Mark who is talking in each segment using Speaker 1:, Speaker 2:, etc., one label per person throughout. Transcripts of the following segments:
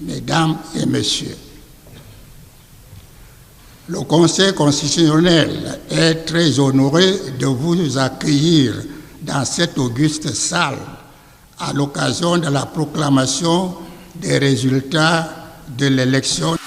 Speaker 1: Mesdames et Messieurs, le Conseil constitutionnel est très honoré de vous accueillir dans cette auguste salle à l'occasion de la proclamation des résultats de l'élection.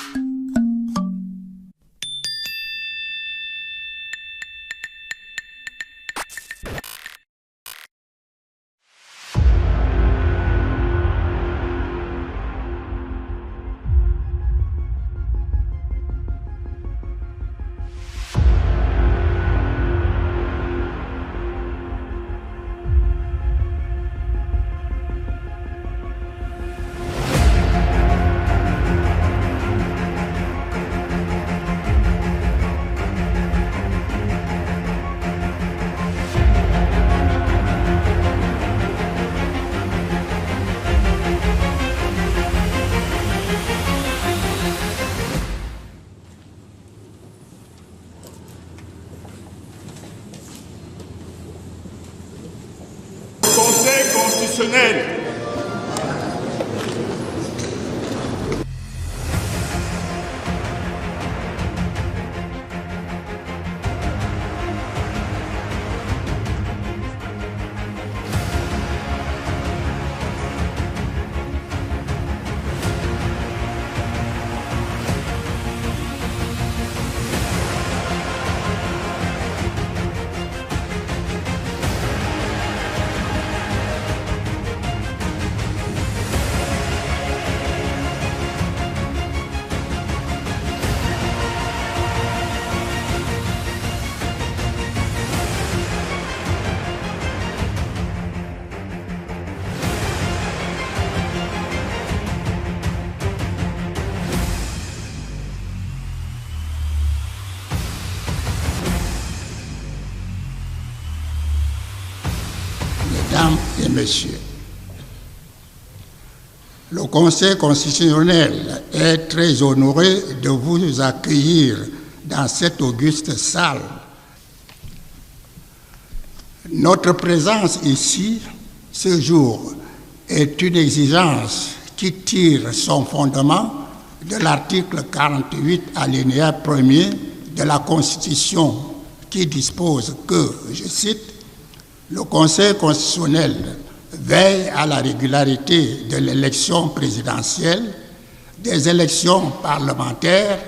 Speaker 2: Conseil constitutionnel.
Speaker 1: Mesdames et Messieurs, le Conseil constitutionnel est très honoré de vous accueillir dans cette auguste salle. Notre présence ici, ce jour, est une exigence qui tire son fondement de l'article 48, alinéa 1er de la Constitution, qui dispose que, je cite, le Conseil constitutionnel veille à la régularité de l'élection présidentielle, des élections parlementaires,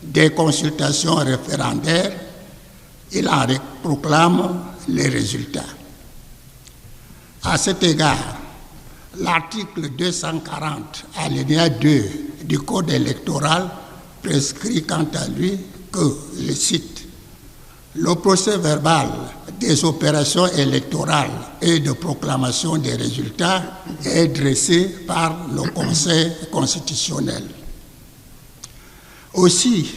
Speaker 1: des consultations référendaires. Il en proclame les résultats. À cet égard, l'article 240, alinéa 2 du Code électoral prescrit quant à lui que, je cite, le procès-verbal des opérations électorales et de proclamation des résultats est dressé par le Conseil constitutionnel. Aussi,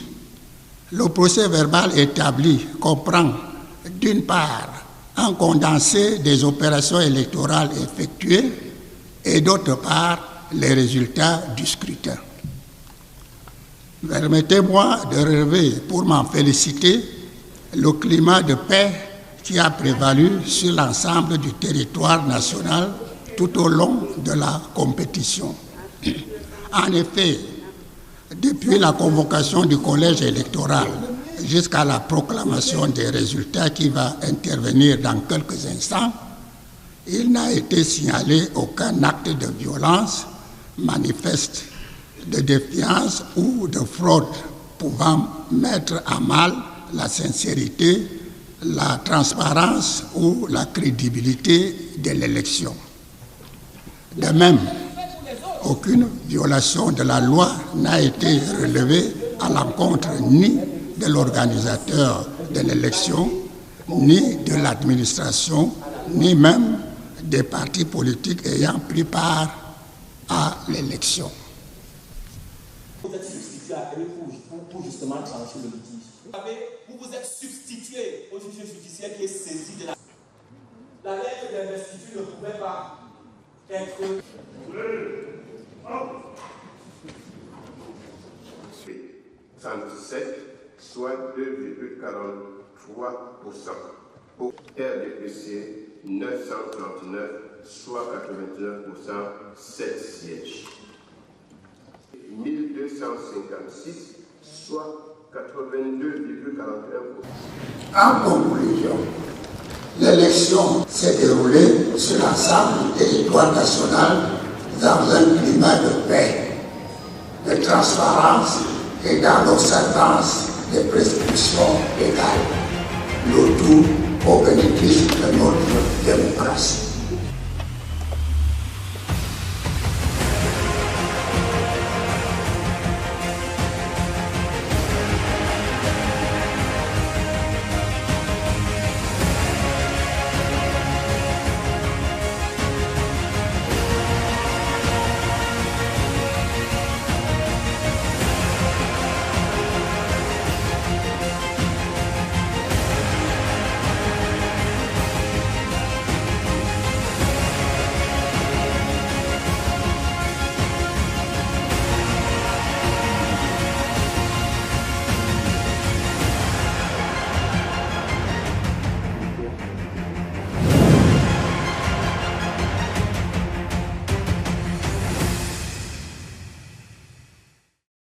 Speaker 1: le procès-verbal établi comprend, d'une part, un condensé des opérations électorales effectuées et d'autre part, les résultats du scrutin. Permettez-moi de relever, pour m'en féliciter, le climat de paix qui a prévalu sur l'ensemble du territoire national tout au long de la compétition. En effet, depuis la convocation du collège électoral jusqu'à la proclamation des résultats qui va intervenir dans quelques instants, il n'a été signalé aucun acte de violence manifeste, de défiance ou de fraude pouvant mettre à mal la sincérité, la transparence ou la crédibilité de l'élection. De même, aucune violation de la loi n'a été relevée à l'encontre ni de l'organisateur de l'élection, ni de l'administration, ni même des partis politiques ayant pris part à l'élection.
Speaker 3: Vous êtes substitué à Eric pour justement trancher le litige. Vous vous êtes substitué au juge judiciaire qui est saisi de la lettre d'investiture ne pouvait pas être...
Speaker 4: 37, soit 2,43%. Pour RDPC, 939, soit 89%, 7 sièges. 256, soit 82,41%.
Speaker 1: En conclusion, l'élection s'est déroulée sur l'ensemble du territoire national dans un climat de paix, de transparence et dans l'observance des prescriptions légales, le tout au bénéfice de notre démocratie.